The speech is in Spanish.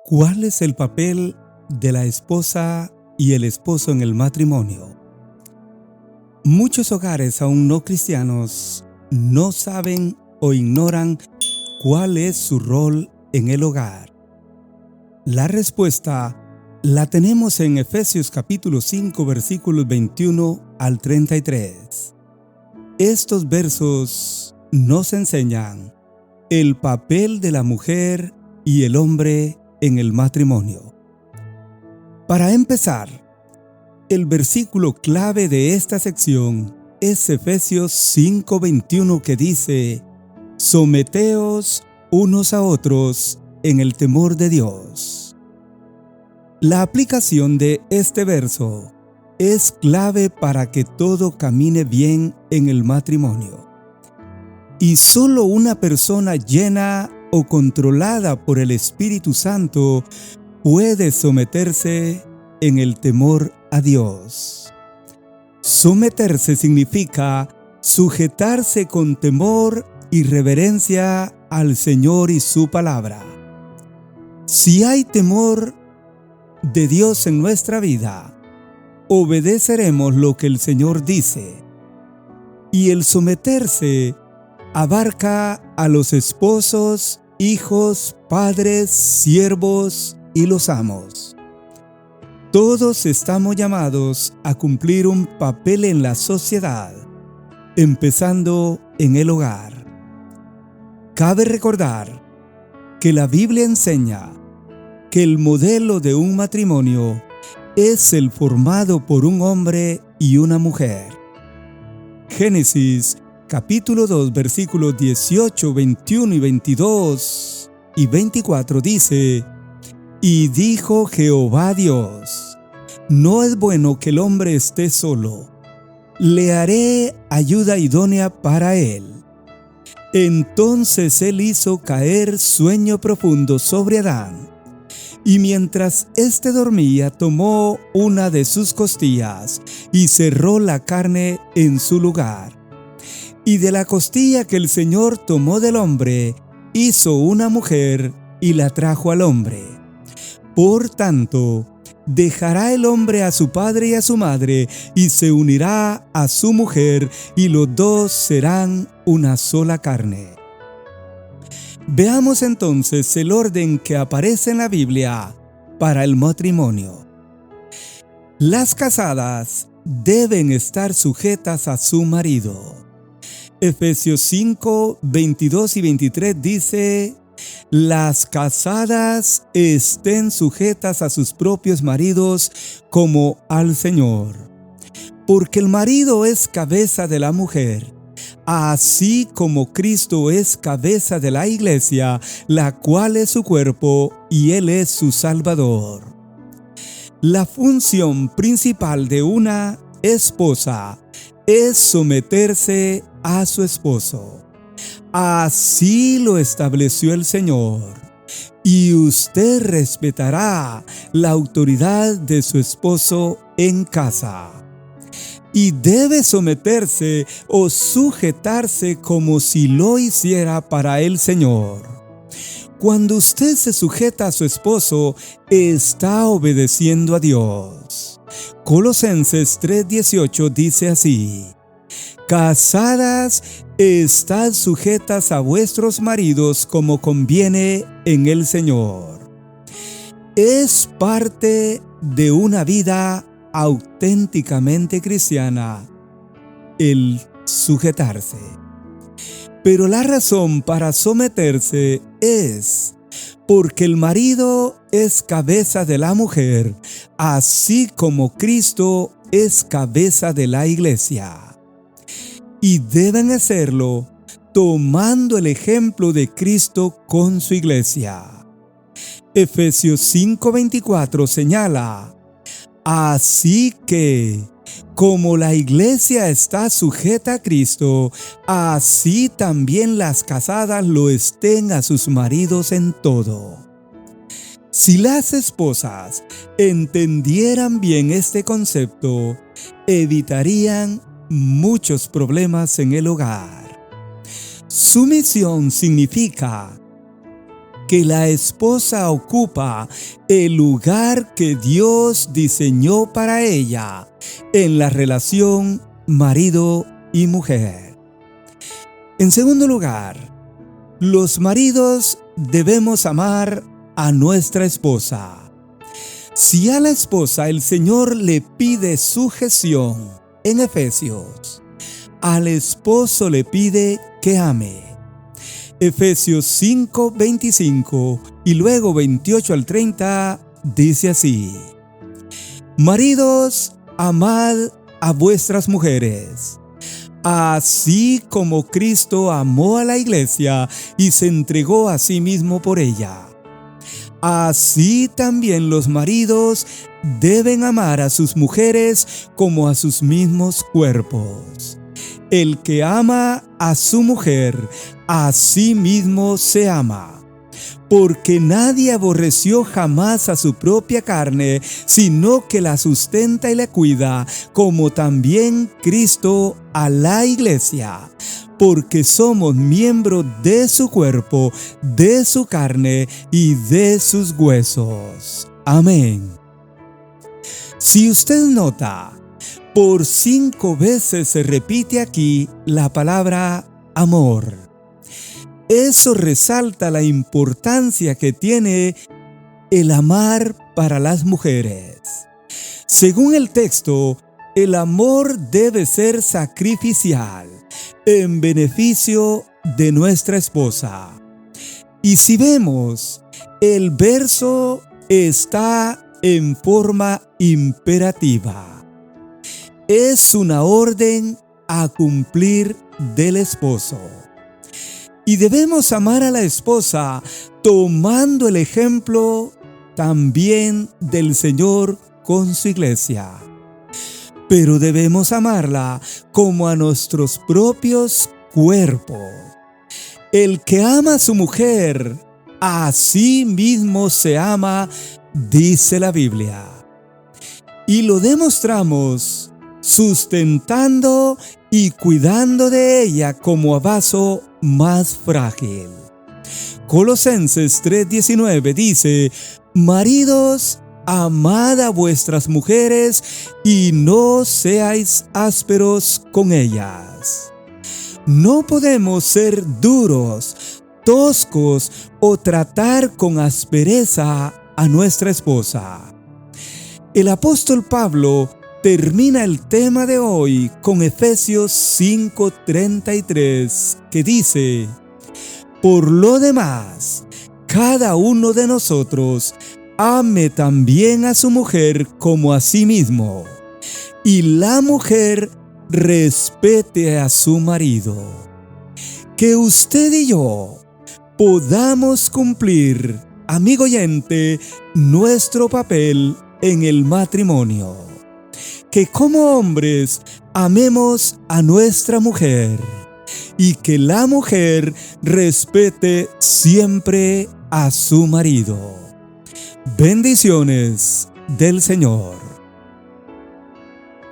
¿Cuál es el papel de la esposa y el esposo en el matrimonio? Muchos hogares aún no cristianos no saben o ignoran cuál es su rol en el hogar. La respuesta la tenemos en Efesios capítulo 5 versículos 21 al 33. Estos versos nos enseñan el papel de la mujer y el hombre en el matrimonio. Para empezar, el versículo clave de esta sección es Efesios 5:21 que dice: someteos unos a otros en el temor de Dios. La aplicación de este verso es clave para que todo camine bien en el matrimonio. Y solo una persona llena o controlada por el Espíritu Santo puede someterse en el temor a Dios. Someterse significa sujetarse con temor y reverencia al Señor y su palabra. Si hay temor de Dios en nuestra vida, obedeceremos lo que el Señor dice. Y el someterse abarca a los esposos, hijos, padres, siervos y los amos. Todos estamos llamados a cumplir un papel en la sociedad, empezando en el hogar. Cabe recordar que la Biblia enseña que el modelo de un matrimonio es el formado por un hombre y una mujer. Génesis capítulo 2 versículos 18, 21 y 22 y 24 dice: y dijo Jehová Dios: no es bueno que el hombre esté solo, le haré ayuda idónea para él. Entonces él hizo caer sueño profundo sobre Adán, y mientras éste dormía tomó una de sus costillas y cerró la carne en su lugar. Y de la costilla que el Señor tomó del hombre, hizo una mujer y la trajo al hombre. Por tanto, dejará el hombre a su padre y a su madre, y se unirá a su mujer, y los dos serán una sola carne. Veamos entonces el orden que aparece en la Biblia para el matrimonio. Las casadas deben estar sujetas a su marido. Efesios 5, 22 y 23 dice: las casadas estén sujetas a sus propios maridos como al Señor, porque el marido es cabeza de la mujer, así como Cristo es cabeza de la iglesia, la cual es su cuerpo y Él es su Salvador. La función principal de una esposa es someterse a su esposo. Así lo estableció el Señor, y usted respetará la autoridad de su esposo en casa. Y debe someterse o sujetarse como si lo hiciera para el Señor. Cuando usted se sujeta a su esposo, está obedeciendo a Dios. Colosenses 3:18 dice así: casadas, estad sujetas a vuestros maridos como conviene en el Señor. Es parte de una vida auténticamente cristiana el sujetarse. Pero la razón para someterse es porque el marido es cabeza de la mujer, así como Cristo es cabeza de la iglesia. Y deben hacerlo tomando el ejemplo de Cristo con su iglesia. Efesios 5:24 señala: así que, como la iglesia está sujeta a Cristo, así también las casadas lo estén a sus maridos en todo. Si las esposas entendieran bien este concepto, evitarían muchos problemas en el hogar. Sumisión significa que la esposa ocupa el lugar que Dios diseñó para ella en la relación marido y mujer. En segundo lugar, los maridos debemos amar a nuestra esposa. Si a la esposa el Señor le pide sujeción en Efesios, al esposo le pide que ame. Efesios 5:25 y luego 28 al 30 dice así: Maridos, amad a vuestras mujeres, así como Cristo amó a la iglesia y se entregó a sí mismo por ella. Así también los maridos deben amar a sus mujeres como a sus mismos cuerpos. El que ama a su mujer, a sí mismo se ama. Porque nadie aborreció jamás a su propia carne, sino que la sustenta y la cuida, como también Cristo a la iglesia. Porque somos miembros de su cuerpo, de su carne y de sus huesos. Amén. Si usted nota, por 5 veces se repite aquí la palabra amor. Eso resalta la importancia que tiene el amar para las mujeres. Según el texto, el amor debe ser sacrificial, en beneficio de nuestra esposa. Y si vemos, el verso está en forma imperativa. Es una orden a cumplir del esposo. Y debemos amar a la esposa tomando el ejemplo también del Señor con su iglesia. Pero debemos amarla como a nuestros propios cuerpos. El que ama a su mujer, a sí mismo se ama, dice la Biblia. Y lo demostramos sustentando y cuidando de ella como a vaso más frágil. Colosenses 3:19 dice: Maridos, amad a vuestras mujeres y no seáis ásperos con ellas. No podemos ser duros, toscos o tratar con aspereza a nuestra esposa. El apóstol Pablo termina el tema de hoy con Efesios 5:33, que dice: Por lo demás, cada uno de nosotros ame también a su mujer como a sí mismo, y la mujer respete a su marido. Que usted y yo podamos cumplir, amigo oyente, nuestro papel en el matrimonio. Que como hombres amemos a nuestra mujer y que la mujer respete siempre a su marido. Bendiciones del Señor.